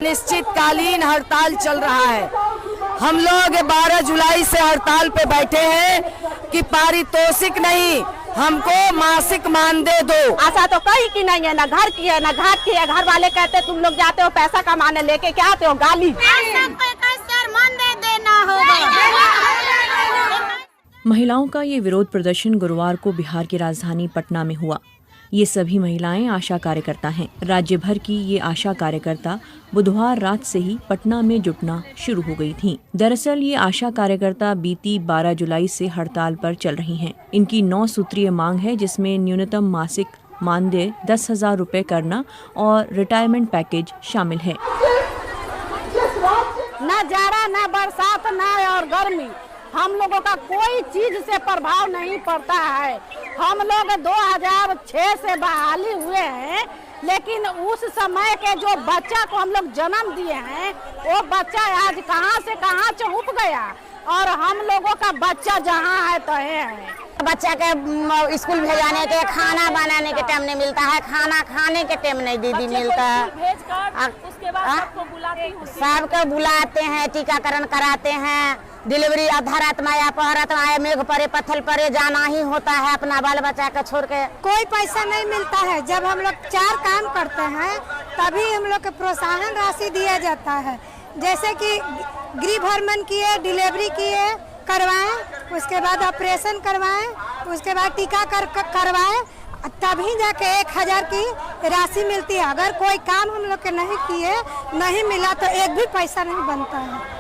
अनिश्चितकालीन हड़ताल चल रहा है। हम लोग 12 जुलाई से हड़ताल पे बैठे हैं कि पारितोषिक नहीं, हमको मासिक मानदेय दो। आशा तो कहीं की नहीं है, ना घर की है ना घाट की है। घर वाले कहते तुम लोग जाते हो पैसा कमाने, लेके क्या आते हो गाली। मानदेय देना होगा। महिलाओं का ये विरोध प्रदर्शन गुरुवार को बिहार की राजधानी पटना में हुआ। ये सभी महिलाएं आशा कार्यकर्ता हैं। राज्य भर की ये आशा कार्यकर्ता बुधवार रात से ही पटना में जुटना शुरू हो गई थीं। दरअसल ये आशा कार्यकर्ता बीती 12 जुलाई से हड़ताल पर चल रही हैं। इनकी 9 सूत्रीय मांग है, जिसमें न्यूनतम मासिक मानदेय 10,000 रुपए करना और रिटायरमेंट पैकेज शामिल है। न जाड़ा न बरसात न और गर्मी, हम लोगों का कोई चीज से प्रभाव नहीं पड़ता है। हम लोग 2006 से बहाली हुए हैं, लेकिन उस समय के जो बच्चा को हम लोग जन्म दिए हैं, वो बच्चा आज कहां से कहां चहुप गया और हम लोगों का बच्चा जहां है तो है। बच्चा के स्कूल भेजाने के, खाना बनाने के टाइम नहीं मिलता है, खाना खाने के टाइम नहीं दीदी मिलता है। उसके बाद सबको बुलाते हैं, टीकाकरण कराते हैं, डिलीवरी आधा रात में या पहरात में मेघ परे पत्थर परे जाना ही होता है अपना बाल बच्चा को छोड़ के। कोई पैसा नहीं मिलता है। जब हम लोग 4 काम करते हैं तभी हम लोग को प्रोत्साहन राशि दिया जाता है। जैसे कि गृह भ्रमण किए, डिलीवरी किए करवाएं, उसके बाद ऑपरेशन करवाएं, उसके बाद टीका करवाएं, तभी जाके 1,000 की राशि मिलती है। अगर कोई काम हम लोग के नहीं किए, नहीं मिला तो एक भी पैसा नहीं बनता है।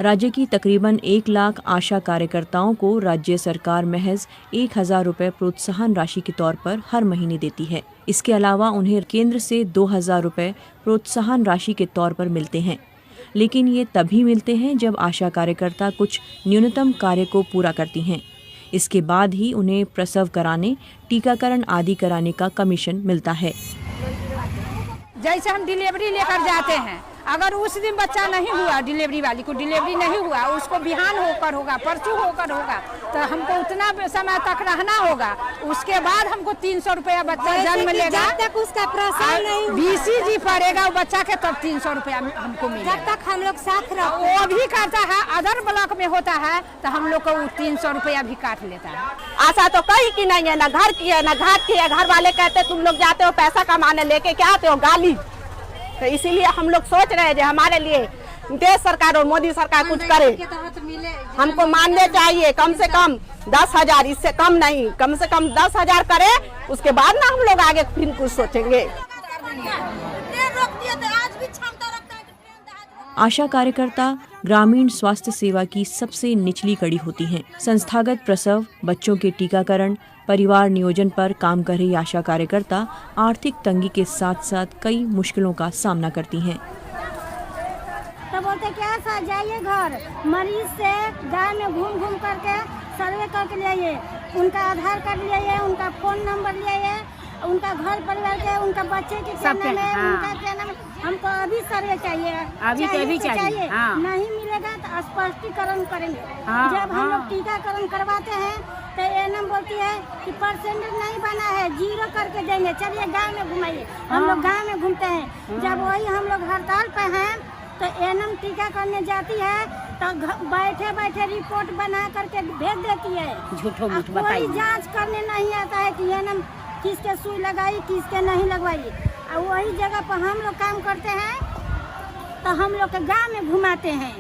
राज्य की तकरीबन 1 लाख आशा कार्यकर्ताओं को राज्य सरकार महज 1,000 रुपए प्रोत्साहन राशि के तौर पर हर महीने देती है। इसके अलावा उन्हें केंद्र से 2,000 रुपए प्रोत्साहन राशि के तौर पर मिलते हैं, लेकिन ये तभी मिलते हैं जब आशा कार्यकर्ता कुछ न्यूनतम कार्य को पूरा करती हैं। इसके बाद ही उन्हें प्रसव कराने, टीकाकरण आदि कराने का कमीशन मिलता है। जैसे हम डिलीवरी लेकर जाते हैं, अगर उस दिन बच्चा नहीं हुआ, डिलीवरी वाली को डिलीवरी नहीं हुआ, उसको बिहान होकर होगा, परसों होकर होगा, तो हमको उतना समय तक रहना होगा। उसके बाद हमको 300 रुपया बच्चा जन्म लेगा, जब तक उसका प्रसव नहीं BCG पड़ेगा वो बच्चा के, तब 300 रुपया हमको मिलेगा। जब तक हम लोग साथ रहो। वो भी करता है, अदर ब्लॉक में होता है तो हम लोग को 300 रुपया भी काट लेता है। आशा तो कहीं की नहीं है, ना घर की है ना घाट की है। घर वाले कहते तुम लोग जाते हो पैसा कमाने, लेके क्या आते हो गाली। तो इसीलिए हम लोग सोच रहे हैं कि हमारे लिए देश सरकार और मोदी सरकार कुछ करे। हमको मानदेय चाहिए कम से कम 10,000, इससे कम नहीं, कम से कम 10,000 करे, उसके बाद ना हम लोग आगे फिर कुछ सोचेंगे। आशा कार्यकर्ता ग्रामीण स्वास्थ्य सेवा की सबसे निचली कड़ी होती हैं। संस्थागत प्रसव, बच्चों के टीकाकरण, परिवार नियोजन पर काम कर रही आशा कार्यकर्ता आर्थिक तंगी के साथ साथ कई मुश्किलों का सामना करती हैं। तो बोलते क्या सर जाइए घर, मरीज से गाँव में घूम घूम करके सर्वे करके लाइए, उनका आधार कार्ड लाइए, उनका फोन नंबर लाइए, उनका घर परिवार के, उनका बच्चे के क्या नाम है, उनका क्या नाम। हमको अभी सर्वे चाहिए, अभी चाहिए। हाँ। नहीं मिलेगा तो स्पष्टीकरण करेंगे। जब हम लोग टीकाकरण करवाते हैं तो एएनएम बोलती है कि परसेंटेज नहीं बना है, 0 करके देंगे, चलिए गांव में घुमाइए। हम लोग गांव में घूमते हैं। जब वही हम लोग हड़ताल पे हैं तो एएनएम टीका करने जाती है तो बैठे बैठे रिपोर्ट बना करके भेज देती है। कोई जाँच करने नहीं आता है कि एएनएम किसके सुई लगाई, किसके नहीं लगवाई। और वही जगह पर हम लोग काम करते हैं तो हम लोग के गांव में घुमाते हैं।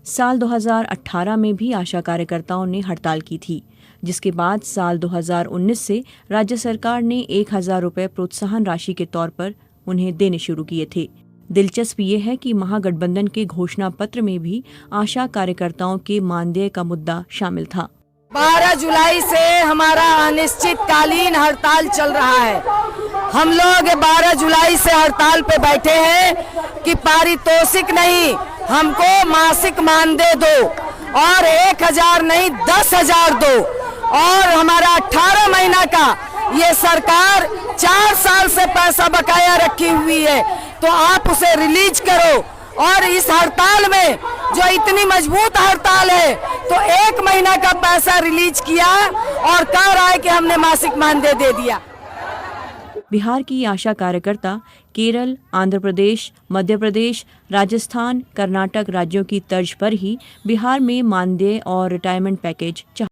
साल 2018 में भी आशा कार्यकर्ताओं ने हड़ताल की थी, जिसके बाद साल 2019 से राज्य सरकार ने 1,000 रुपए प्रोत्साहन राशि के तौर पर उन्हें देने शुरू किए थे। दिलचस्प ये है कि महागठबंधन के घोषणा पत्र में भी आशा कार्यकर्ताओं के मानदेय का मुद्दा शामिल था। 12 जुलाई से हमारा अनिश्चितकालीन हड़ताल चल रहा है। हम लोग 12 जुलाई से हड़ताल पे बैठे हैं कि पारितोषिक नहीं, हमको मासिक मानदेय दो और 1,000 नहीं 10,000 दो। और हमारा 18 महीना का ये सरकार 4 साल से पैसा बकाया रखी हुई है, तो आप उसे रिलीज करो। और इस हड़ताल में जो इतनी मजबूत हड़ताल है तो 1 महीना का पैसा रिलीज किया और कह रहा है कि हमने मासिक मानदेय दे दिया। बिहार की आशा कार्यकर्ता केरल, आंध्र प्रदेश, मध्य प्रदेश, राजस्थान, कर्नाटक राज्यों की तर्ज पर ही बिहार में मानदेय और रिटायरमेंट पैकेज